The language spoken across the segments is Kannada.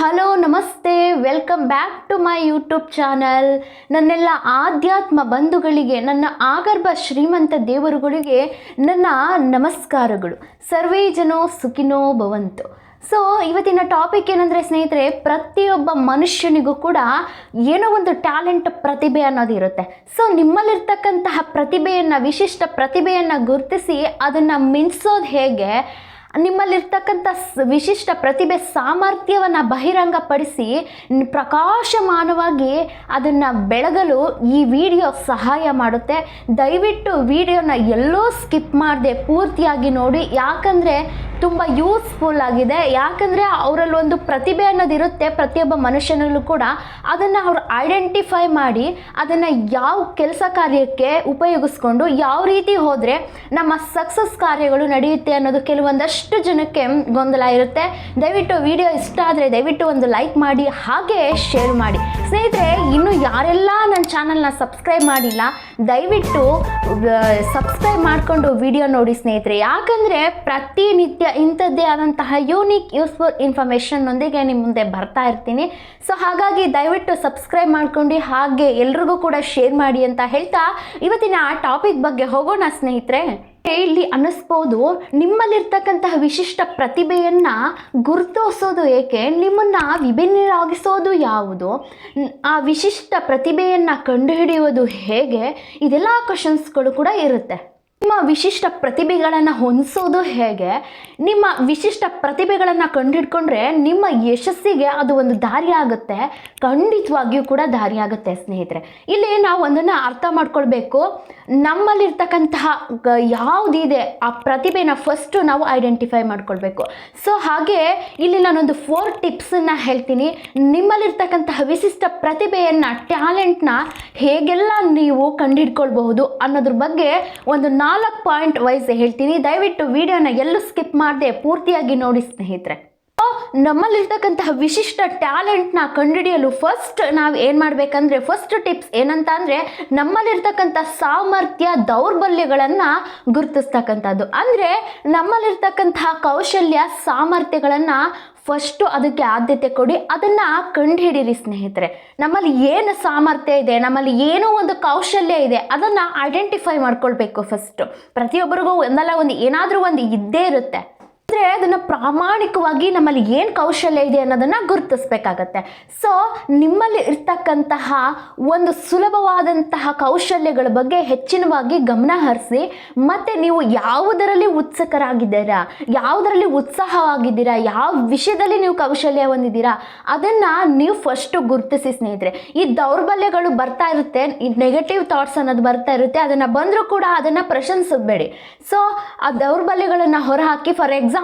ಹಲೋ ನಮಸ್ತೆ, welcome back to my YouTube channel. ನನ್ನೆಲ್ಲ ಆಧ್ಯಾತ್ಮ ಬಂಧುಗಳಿಗೆ, ನನ್ನ ಆಗರ್ಭ ಶ್ರೀಮಂತ ದೇವರುಗಳಿಗೆ ನನ್ನ ನಮಸ್ಕಾರಗಳು. ಸರ್ವೇ ಜನೋ ಸುಖಿನೋ ಭವಂತು. ಸೊ ಇವತ್ತಿನ ಟಾಪಿಕ್ ಏನಂದರೆ ಸ್ನೇಹಿತರೆ, ಪ್ರತಿಯೊಬ್ಬ ಮನುಷ್ಯನಿಗೂ ಕೂಡ ಏನೋ ಒಂದು ಟ್ಯಾಲೆಂಟ್, ಪ್ರತಿಭೆ ಅನ್ನೋದು ಇರುತ್ತೆ. ಸೊ ನಿಮ್ಮಲ್ಲಿರ್ತಕ್ಕಂತಹ ಪ್ರತಿಭೆಯನ್ನು, ವಿಶಿಷ್ಟ ಪ್ರತಿಭೆಯನ್ನು ಗುರುತಿಸಿ ಅದನ್ನು ಮಿಂಚೋದು ಹೇಗೆ, ನಿಮ್ಮಲ್ಲಿರ್ತಕ್ಕಂಥ ವಿಶಿಷ್ಟ ಪ್ರತಿಭೆ ಸಾಮರ್ಥ್ಯವನ್ನು ಬಹಿರಂಗಪಡಿಸಿ ಪ್ರಕಾಶಮಾನವಾಗಿ ಅದನ್ನು ಬೆಳಗಲು ಈ ವಿಡಿಯೋ ಸಹಾಯ ಮಾಡುತ್ತೆ. ದಯವಿಟ್ಟು ವಿಡಿಯೋನ ಎಲ್ಲೋ ಸ್ಕಿಪ್ ಮಾಡದೆ ಪೂರ್ತಿಯಾಗಿ ನೋಡಿ, ಯಾಕಂದರೆ ತುಂಬ ಯೂಸ್ಫುಲ್ ಆಗಿದೆ. ಯಾಕಂದರೆ ಅವರಲ್ಲಿ ಒಂದು ಪ್ರತಿಭೆ ಅನ್ನೋದಿರುತ್ತೆ ಪ್ರತಿಯೊಬ್ಬ ಮನುಷ್ಯನಲ್ಲೂ ಕೂಡ. ಅದನ್ನು ಅವ್ರು ಐಡೆಂಟಿಫೈ ಮಾಡಿ ಅದನ್ನು ಯಾವ ಕೆಲಸ ಕಾರ್ಯಕ್ಕೆ ಉಪಯೋಗಿಸ್ಕೊಂಡು ಯಾವ ರೀತಿ ಹೋದರೆ ನಮ್ಮ ಸಕ್ಸಸ್ ಕಾರ್ಯಗಳು ನಡೆಯುತ್ತೆ ಅನ್ನೋದು ಕೆಲವೊಂದಷ್ಟು ಜನಕ್ಕೆ ಗೊಂದಲ ಇರುತ್ತೆ. ದಯವಿಟ್ಟು ವಿಡಿಯೋ ಇಷ್ಟ ಆದರೆ ದಯವಿಟ್ಟು ಒಂದು ಲೈಕ್ ಮಾಡಿ, ಹಾಗೆ ಶೇರ್ ಮಾಡಿ. ಸ್ನೇಹಿತರೆ, ಇನ್ನು ಯಾರೆಲ್ಲ ನನ್ನ ಚಾನಲ್ನ ಸಬ್ಸ್ಕ್ರೈಬ್ ಮಾಡಿಲ್ಲ, ದಯವಿಟ್ಟು ಸಬ್ಸ್ಕ್ರೈಬ್ ಮಾಡಿಕೊಂಡು ವಿಡಿಯೋ ನೋಡಿ ಸ್ನೇಹಿತರೆ. ಯಾಕಂದರೆ ಪ್ರತಿನಿತ್ಯ ಇಂಥದ್ದೇ ಆದಂತಹ ಯೂನಿಕ್ ಯೂಸ್ಫುಲ್ ಇನ್ಫಾರ್ಮೇಷನ್ನೊಂದಿಗೆ ನಿಮ್ಮ ಮುಂದೆ ಬರ್ತಾ ಇರ್ತೀನಿ. ಸೊ ಹಾಗಾಗಿ ದಯವಿಟ್ಟು ಸಬ್ಸ್ಕ್ರೈಬ್ ಮಾಡ್ಕೊಂಡು ಹಾಗೆ ಎಲ್ರಿಗೂ ಕೂಡ ಶೇರ್ ಮಾಡಿ ಅಂತ ಹೇಳ್ತಾ ಇವತ್ತಿನ ಆ ಟಾಪಿಕ್ ಬಗ್ಗೆ ಹೋಗೋಣ ಸ್ನೇಹಿತರೆ. ಇಲ್ಲಿ ಅನ್ನಿಸ್ಬೋದು, ನಿಮ್ಮಲ್ಲಿರ್ತಕ್ಕಂತಹ ವಿಶಿಷ್ಟ ಪ್ರತಿಭೆಯನ್ನು ಗುರುತಿಸೋದು ಏಕೆ, ನಿಮ್ಮನ್ನು ವಿಭಿನ್ನರಾಗಿಸೋದು ಯಾವುದು, ಆ ವಿಶಿಷ್ಟ ಪ್ರತಿಭೆಯನ್ನು ಕಂಡುಹಿಡಿಯೋದು ಹೇಗೆ, ಇದೆಲ್ಲ ಕ್ವಶನ್ಸ್ಗಳು ಕೂಡ ಇರುತ್ತೆ. ನಿಮ್ಮ ವಿಶಿಷ್ಟ ಪ್ರತಿಭೆಗಳನ್ನು ಹೊಂದಿಸೋದು ಹೇಗೆ, ನಿಮ್ಮ ವಿಶಿಷ್ಟ ಪ್ರತಿಭೆಗಳನ್ನು ಕಂಡುಹಿಡ್ಕೊಂಡ್ರೆ ನಿಮ್ಮ ಯಶಸ್ಸಿಗೆ ಅದು ಒಂದು ದಾರಿ ಆಗುತ್ತೆ, ಖಂಡಿತವಾಗಿಯೂ ಕೂಡ ದಾರಿ ಆಗುತ್ತೆ ಸ್ನೇಹಿತರೆ. ಇಲ್ಲಿ ನಾವು ಒಂದನ್ನು ಅರ್ಥ ಮಾಡ್ಕೊಳ್ಬೇಕು, ನಮ್ಮಲ್ಲಿರ್ತಕ್ಕಂತಹ ಯಾವುದಿದೆ ಆ ಪ್ರತಿಭೆನ ಫಸ್ಟು ನಾವು ಐಡೆಂಟಿಫೈ ಮಾಡ್ಕೊಳ್ಬೇಕು. ಸೊ ಹಾಗೆ ಇಲ್ಲಿ ನಾನೊಂದು 4 ಟಿಪ್ಸನ್ನು ಹೇಳ್ತೀನಿ. ನಿಮ್ಮಲ್ಲಿರ್ತಕ್ಕಂತಹ ವಿಶಿಷ್ಟ ಪ್ರತಿಭೆಯನ್ನು, ಟ್ಯಾಲೆಂಟ್ನ ಹೇಗೆಲ್ಲ ನೀವು ಕಂಡುಹಿಡ್ಕೊಳ್ಬಹುದು ಅನ್ನೋದ್ರ ಬಗ್ಗೆ ಒಂದು 4 ಪಾಯಿಂಟ್ ವೈಸ್ ಹೇಳ್ತೀನಿ. ದಯವಿಟ್ಟು ವಿಡಿಯೋನ ಎಲ್ಲೂ ಸ್ಕಿಪ್ ಮಾಡದೆ ಪೂರ್ತಿಯಾಗಿ ನೋಡಿ ಸ್ನೇಹಿತರೆ. ನಮ್ಮಲ್ಲಿರ್ತಕ್ಕಂತಹ ವಿಶಿಷ್ಟ ಟ್ಯಾಲೆಂಟ್ನ ಕಂಡುಹಿಡಿಯಲು ಫಸ್ಟ್ ನಾವು ಏನು ಮಾಡಬೇಕಂದ್ರೆ, ಫಸ್ಟ್ ಟಿಪ್ಸ್ ಏನಂತ ಅಂದರೆ, ನಮ್ಮಲ್ಲಿರ್ತಕ್ಕಂಥ ಸಾಮರ್ಥ್ಯ, ದೌರ್ಬಲ್ಯಗಳನ್ನು ಗುರುತಿಸ್ತಕ್ಕಂಥದ್ದು. ಅಂದರೆ ನಮ್ಮಲ್ಲಿರ್ತಕ್ಕಂತಹ ಕೌಶಲ್ಯ, ಸಾಮರ್ಥ್ಯಗಳನ್ನು ಫಸ್ಟು ಅದಕ್ಕೆ ಆದ್ಯತೆ ಕೊಡಿ, ಅದನ್ನು ಕಂಡುಹಿಡಿಯಿರಿ ಸ್ನೇಹಿತರೆ. ನಮ್ಮಲ್ಲಿ ಏನು ಸಾಮರ್ಥ್ಯ ಇದೆ, ನಮ್ಮಲ್ಲಿ ಏನೋ ಒಂದು ಕೌಶಲ್ಯ ಇದೆ, ಅದನ್ನು ಐಡೆಂಟಿಫೈ ಮಾಡ್ಕೊಳ್ಬೇಕು ಫಸ್ಟು. ಪ್ರತಿಯೊಬ್ಬರಿಗೂ ಒಂದಲ್ಲ ಒಂದು ಏನಾದರೂ ಒಂದು ಇದ್ದೇ ಇರುತ್ತೆ. ಅಂದರೆ ಅದನ್ನು ಪ್ರಾಮಾಣಿಕವಾಗಿ ನಮ್ಮಲ್ಲಿ ಏನು ಕೌಶಲ್ಯ ಇದೆ ಅನ್ನೋದನ್ನು ಗುರುತಿಸ್ಬೇಕಾಗತ್ತೆ. ಸೊ ನಿಮ್ಮಲ್ಲಿ ಇರ್ತಕ್ಕಂತಹ ಒಂದು ಸುಲಭವಾದಂತಹ ಕೌಶಲ್ಯಗಳ ಬಗ್ಗೆ ಹೆಚ್ಚಿನವಾಗಿ ಗಮನ ಹರಿಸಿ, ಮತ್ತು ನೀವು ಯಾವುದರಲ್ಲಿ ಉತ್ಸುಕರಾಗಿದ್ದೀರಾ, ಯಾವುದರಲ್ಲಿ ಉತ್ಸಾಹವಾಗಿದ್ದೀರಾ, ಯಾವ ವಿಷಯದಲ್ಲಿ ನೀವು ಕೌಶಲ್ಯ ಹೊಂದಿದ್ದೀರಾ ಅದನ್ನು ನೀವು ಫಸ್ಟು ಗುರುತಿಸಿ ಸ್ನೇಹಿತರೆ. ಈ ದೌರ್ಬಲ್ಯಗಳು ಬರ್ತಾ ಇರುತ್ತೆ, ಈ ನೆಗೆಟಿವ್ ಥಾಟ್ಸ್ ಅನ್ನೋದು ಬರ್ತಾ ಇರುತ್ತೆ, ಅದನ್ನು ಬಂದರೂ ಕೂಡ ಅದನ್ನು ಪ್ರಶಂಸಬೇಡಿ. ಸೊ ಆ ದೌರ್ಬಲ್ಯಗಳನ್ನು ಹೊರಹಾಕಿ, ಫಾರ್ ಎಕ್ಸಾಂಪಲ್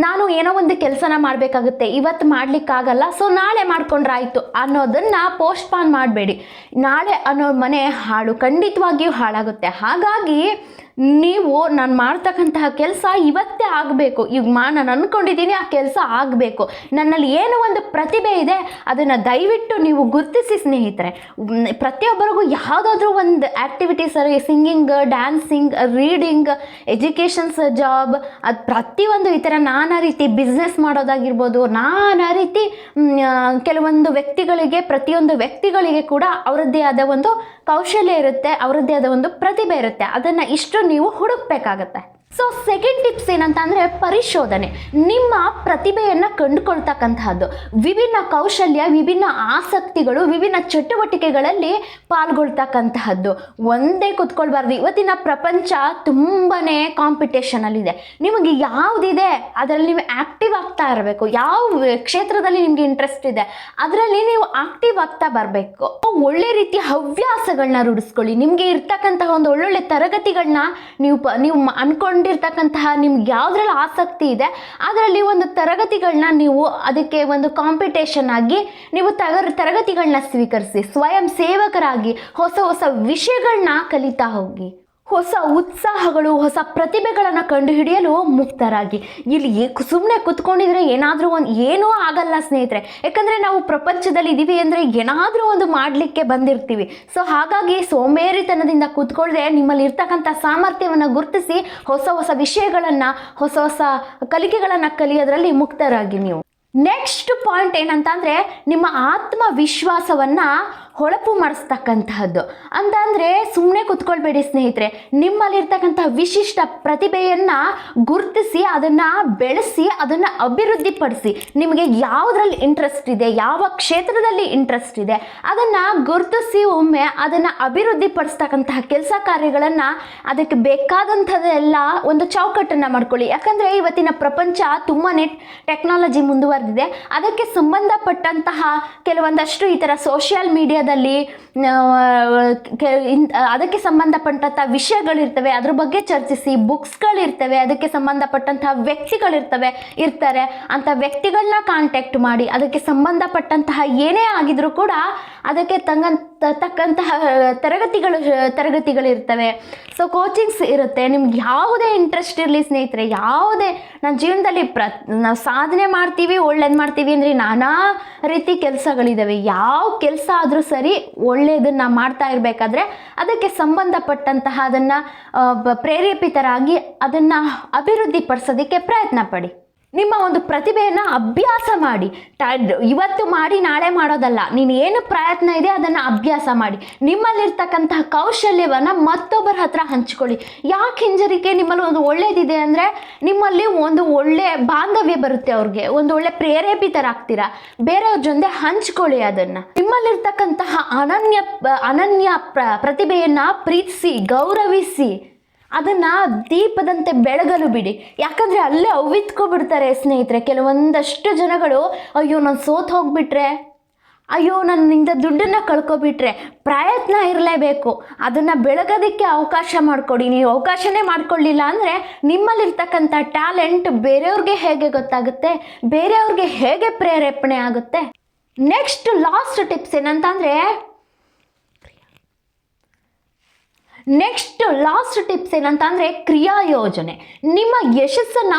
ನಾನು ಏನೋ ಒಂದು ಕೆಲಸನ ಮಾಡಬೇಕಾಗುತ್ತೆ, ಇವತ್ತು ಮಾಡಲಿಕ್ಕಾಗಲ್ಲ, ಸೊ ನಾಳೆ ಮಾಡ್ಕೊಂಡ್ರಾಯ್ತು ಅನ್ನೋದನ್ನು ಪೋಸ್ಟ್ಪಾನ್ ಮಾಡಬೇಡಿ. ನಾಳೆ ಅನ್ನೋ ಮನೆ ಹಾಳು, ಖಂಡಿತವಾಗಿಯೂ ಹಾಳಾಗುತ್ತೆ. ಹಾಗಾಗಿ ನೀವು ನಾನು ಮಾಡ್ತಕ್ಕಂತಹ ಕೆಲಸ ಇವತ್ತೇ ಆಗಬೇಕು. ಈಗ ನಾನು ಅಂದ್ಕೊಂಡಿದ್ದೀನಿ ಆ ಕೆಲಸ ಆಗಬೇಕು. ನನ್ನಲ್ಲಿ ಏನೋ ಒಂದು ಪ್ರತಿಭೆ ಇದೆ, ಅದನ್ನು ದಯವಿಟ್ಟು ನೀವು ಗುರುತಿಸಿ ಸ್ನೇಹಿತರೆ. ಪ್ರತಿಯೊಬ್ಬರಿಗೂ ಯಾವುದಾದ್ರೂ ಒಂದು activities, singing, dancing, reading, educations, job, ಅದು ಪ್ರತಿಯೊಂದು ಈ ಥರ ನಾನಾ ರೀತಿ ಬಿಸ್ನೆಸ್ ಮಾಡೋದಾಗಿರ್ಬೋದು, ನಾನಾ ರೀತಿ ಕೆಲವೊಂದು ವ್ಯಕ್ತಿಗಳಿಗೆ, ಪ್ರತಿಯೊಂದು ವ್ಯಕ್ತಿಗಳಿಗೆ ಕೂಡ ಅವರದ್ದೇ ಆದ ಒಂದು ಕೌಶಲ್ಯ ಇರುತ್ತೆ, ಅವರದ್ದೇ ಆದ ಒಂದು ಪ್ರತಿಭೆ ಇರುತ್ತೆ. ಅದನ್ನು ಇಷ್ಟು ನೀವು ಹುಡುಕಬೇಕಾಗತ್ತೆ. ಸೊ ಸೆಕೆಂಡ್ ಟಿಪ್ಸ್ ಏನಂತ ಅಂದರೆ, ಪರಿಶೋಧನೆ. ನಿಮ್ಮ ಪ್ರತಿಭೆಯನ್ನು ಕಂಡುಕೊಳ್ತಕ್ಕಂತಹದ್ದು, ವಿಭಿನ್ನ ಕೌಶಲ್ಯ, ವಿಭಿನ್ನ ಆಸಕ್ತಿಗಳು, ವಿಭಿನ್ನ ಚಟುವಟಿಕೆಗಳಲ್ಲಿ ಪಾಲ್ಗೊಳ್ತಕ್ಕಂತಹದ್ದು. ಒಂದೇ ಕೂತ್ಕೊಳ್ಬಾರ್ದು. ಇವತ್ತಿನ ಪ್ರಪಂಚ ತುಂಬಾ ಕಾಂಪಿಟೇಷನಲ್ಲಿದೆ. ನಿಮಗೆ ಯಾವುದಿದೆ ಅದರಲ್ಲಿ ನೀವು ಆ್ಯಕ್ಟಿವ್ ಆಗ್ತಾ ಇರಬೇಕು. ಯಾವ ಕ್ಷೇತ್ರದಲ್ಲಿ ನಿಮಗೆ ಇಂಟ್ರೆಸ್ಟ್ ಇದೆ ಅದರಲ್ಲಿ ನೀವು ಆಕ್ಟಿವ್ ಆಗ್ತಾ ಬರಬೇಕು. ಒಳ್ಳೆ ರೀತಿಯ ಹವ್ಯಾಸಗಳನ್ನ ರೂಢಿಸ್ಕೊಳ್ಳಿ. ನಿಮಗೆ ಇರ್ತಕ್ಕಂತಹ ಒಂದು ಒಳ್ಳೊಳ್ಳೆ ತರಗತಿಗಳನ್ನ ನೀವು ಅನ್ಕೊಂಡಿರ್ತಕ್ಕಂತಹ, ನಿಮ್ಗೆ ಯಾವುದ್ರಲ್ಲಿ ಆಸಕ್ತಿ ಇದೆ ಅದರಲ್ಲಿ ಒಂದು ತರಗತಿಗಳನ್ನ ನೀವು ಅದಕ್ಕೆ ಒಂದು ಕಾಂಪಿಟೇಷನ್ ಆಗಿ ನೀವು ತರಗತಿಗಳನ್ನ ಸ್ವೀಕರಿಸಿ. ಸ್ವಯಂ ಸೇವಕರಾಗಿ ಹೊಸ ಹೊಸ ವಿಷಯಗಳನ್ನ ಕಲಿತಾ ಹೋಗಿ. ಹೊಸ ಉತ್ಸಾಹಗಳು, ಹೊಸ ಪ್ರತಿಭೆಗಳನ್ನು ಕಂಡುಹಿಡಿಯಲು ಮುಕ್ತರಾಗಿ. ಇಲ್ಲಿ ಸುಮ್ಮನೆ ಕುತ್ಕೊಂಡಿದ್ರೆ ಏನಾದರೂ ಏನೂ ಆಗಲ್ಲ ಸ್ನೇಹಿತರೆ. ಯಾಕಂದರೆ ನಾವು ಪ್ರಪಂಚದಲ್ಲಿ ಇದ್ದೀವಿ ಅಂದರೆ ಏನಾದರೂ ಒಂದು ಮಾಡಲಿಕ್ಕೆ ಬಂದಿರ್ತೀವಿ. ಸೊ ಹಾಗಾಗಿ ಸೋಂಬೇರಿತನದಿಂದ ಕೂತ್ಕೊಳ್ಳದೆ ನಿಮ್ಮಲ್ಲಿ ಇರ್ತಕ್ಕಂಥ ಸಾಮರ್ಥ್ಯವನ್ನು ಗುರುತಿಸಿ ಹೊಸ ಹೊಸ ವಿಷಯಗಳನ್ನು, ಹೊಸ ಹೊಸ ಕಲಿಕೆಗಳನ್ನು ಕಲಿಯೋದ್ರಲ್ಲಿ ಮುಕ್ತರಾಗಿ ನೀವು. ನೆಕ್ಸ್ಟ್ ಪಾಯಿಂಟ್ ಏನಂತಂದರೆ ನಿಮ್ಮ ಆತ್ಮವಿಶ್ವಾಸವನ್ನು ಹೊಳಪು ಮಾಡಿಸ್ತಕ್ಕಂತಹದ್ದು. ಅಂತಂದರೆ ಸುಮ್ಮನೆ ಕೂತ್ಕೊಳ್ಬೇಡಿ ಸ್ನೇಹಿತರೆ, ನಿಮ್ಮಲ್ಲಿರ್ತಕ್ಕಂತಹ ವಿಶಿಷ್ಟ ಪ್ರತಿಭೆಯನ್ನು ಗುರುತಿಸಿ ಅದನ್ನು ಬೆಳೆಸಿ ಅದನ್ನು ಅಭಿವೃದ್ಧಿಪಡಿಸಿ. ನಿಮಗೆ ಯಾವುದರಲ್ಲಿ ಇಂಟ್ರೆಸ್ಟ್ ಇದೆ, ಯಾವ ಕ್ಷೇತ್ರದಲ್ಲಿ ಇಂಟ್ರೆಸ್ಟ್ ಇದೆ ಅದನ್ನು ಗುರುತಿಸಿ ಒಮ್ಮೆ ಅದನ್ನು ಅಭಿವೃದ್ಧಿಪಡಿಸ್ತಕ್ಕಂತಹ ಕೆಲಸ ಕಾರ್ಯಗಳನ್ನು ಅದಕ್ಕೆ ಬೇಕಾದಂಥದ್ದೆಲ್ಲ ಒಂದು ಚೌಕಟ್ಟನ್ನು ಮಾಡ್ಕೊಳ್ಳಿ. ಯಾಕಂದರೆ ಇವತ್ತಿನ ಪ್ರಪಂಚ ತುಂಬಾ ಟೆಕ್ನಾಲಜಿ ಮುಂದುವರೆದಿದೆ. ಅದಕ್ಕೆ ಸಂಬಂಧಪಟ್ಟಂತಹ ಕೆಲವೊಂದಷ್ಟು ಈ ಥರ ಸೋಷಿಯಲ್ ಮೀಡಿಯಾದಲ್ಲಿ ಅದಕ್ಕೆ ಸಂಬಂಧಪಟ್ಟಂಥ ವಿಷಯಗಳಿರ್ತವೆ, ಅದ್ರ ಬಗ್ಗೆ ಚರ್ಚಿಸಿ. ಬುಕ್ಸ್ಗಳಿರ್ತವೆ, ಅದಕ್ಕೆ ಸಂಬಂಧಪಟ್ಟಂತಹ ಇರ್ತಾರೆ. ಅಂಥ ವ್ಯಕ್ತಿಗಳನ್ನ ಕಾಂಟ್ಯಾಕ್ಟ್ ಮಾಡಿ ಅದಕ್ಕೆ ಸಂಬಂಧಪಟ್ಟಂತಹ ಏನೇ ಆಗಿದ್ರೂ ಕೂಡ ಅದಕ್ಕೆ ತಕ್ಕಂತಹ ತರಗತಿಗಳಿರ್ತವೆ. ಸೊ ಕೋಚಿಂಗ್ಸ್ ಇರುತ್ತೆ. ನಿಮ್ಗೆ ಯಾವುದೇ ಇಂಟ್ರೆಸ್ಟ್ ಇರಲಿ ಸ್ನೇಹಿತರೆ, ಯಾವುದೇ ನನ್ನ ಜೀವನದಲ್ಲಿ ನಾವು ಸಾಧನೆ ಮಾಡ್ತೀವಿ, ಒಳ್ಳೇದು ಮಾಡ್ತೀವಿ ಅಂದರೆ ನಾನಾ ರೀತಿ ಕೆಲಸಗಳಿದ್ದಾವೆ. ಯಾವ ಕೆಲಸ ಆದರೂ ಸರಿ ಒಳ್ಳೆಯದನ್ನು ಮಾಡ್ತಾ ಇರಬೇಕಾದ್ರೆ ಅದಕ್ಕೆ ಸಂಬಂಧಪಟ್ಟಂತಹ ಅದನ್ನು ಪ್ರೇರೇಪಿತರಾಗಿ ಅದನ್ನು ಅಭಿವೃದ್ಧಿಪಡಿಸೋದಕ್ಕೆ ಪ್ರಯತ್ನ ಪಡಿ. ನಿಮ್ಮ ಒಂದು ಪ್ರತಿಭೆಯನ್ನು ಅಭ್ಯಾಸ ಮಾಡಿ. ಇವತ್ತು ಮಾಡಿ ನಾಳೆ ಮಾಡೋದಲ್ಲ, ನೀನು ಏನು ಪ್ರಯತ್ನ ಇದೆ ಅದನ್ನು ಅಭ್ಯಾಸ ಮಾಡಿ. ನಿಮ್ಮಲ್ಲಿರ್ತಕ್ಕಂತಹ ಕೌಶಲ್ಯವನ್ನು ಮತ್ತೊಬ್ಬರ ಹತ್ರ ಹಂಚ್ಕೊಳ್ಳಿ. ಯಾಕೆ ಹಿಂಜರಿಕೆ? ನಿಮ್ಮಲ್ಲಿ ಒಂದು ಒಳ್ಳೇದಿದೆ ಅಂದರೆ ನಿಮ್ಮಲ್ಲಿ ಒಂದು ಒಳ್ಳೆ ಬಾಂಧವ್ಯ ಬರುತ್ತೆ, ಅವ್ರಿಗೆ ಒಂದು ಒಳ್ಳೆ ಪ್ರೇರೇಪಿತರಾಗ್ತೀರಾ. ಬೇರೆಯವ್ರ ಜೊತೆ ಹಂಚ್ಕೊಳ್ಳಿ ಅದನ್ನು. ನಿಮ್ಮಲ್ಲಿರ್ತಕ್ಕಂತಹ ಅನನ್ಯ ಪ್ರತಿಭೆಯನ್ನು ಪ್ರೀತಿಸಿ, ಗೌರವಿಸಿ, ಅದನ್ನು ದೀಪದಂತೆ ಬೆಳಗಲು ಬಿಡಿ. ಯಾಕಂದರೆ ಅಲ್ಲೇ ಅವಿತ್ಕೊಬಿಡ್ತಾರೆ ಸ್ನೇಹಿತರೆ ಕೆಲವೊಂದಷ್ಟು ಜನಗಳು. ಅಯ್ಯೋ ನಾನು ಸೋತು ಹೋಗ್ಬಿಟ್ರೆ, ಅಯ್ಯೋ ನನ್ನಿಂದ ದುಡ್ಡನ್ನು ಕಳ್ಕೊಬಿಟ್ರೆ. ಪ್ರಯತ್ನ ಇರಲೇಬೇಕು, ಅದನ್ನು ಬೆಳಗೋದಕ್ಕೆ ಅವಕಾಶ ಮಾಡಿಕೊಡಿ. ನೀವು ಅವಕಾಶನೇ ಮಾಡಿಕೊಳ್ಳಿಲ್ಲ ಅಂದರೆ ನಿಮ್ಮಲ್ಲಿರ್ತಕ್ಕಂಥ ಟ್ಯಾಲೆಂಟ್ ಬೇರೆಯವ್ರಿಗೆ ಹೇಗೆ ಗೊತ್ತಾಗುತ್ತೆ, ಬೇರೆಯವ್ರಿಗೆ ಹೇಗೆ ಪ್ರೇರೇಪಣೆ ಆಗುತ್ತೆ. ನೆಕ್ಸ್ಟ್ ಲಾಸ್ಟ್ ಟಿಪ್ಸ್ ಏನಂತಂದರೆ ಕ್ರಿಯಾ ಯೋಜನೆ. ನಿಮ್ಮ ಯಶಸ್ಸನ್ನು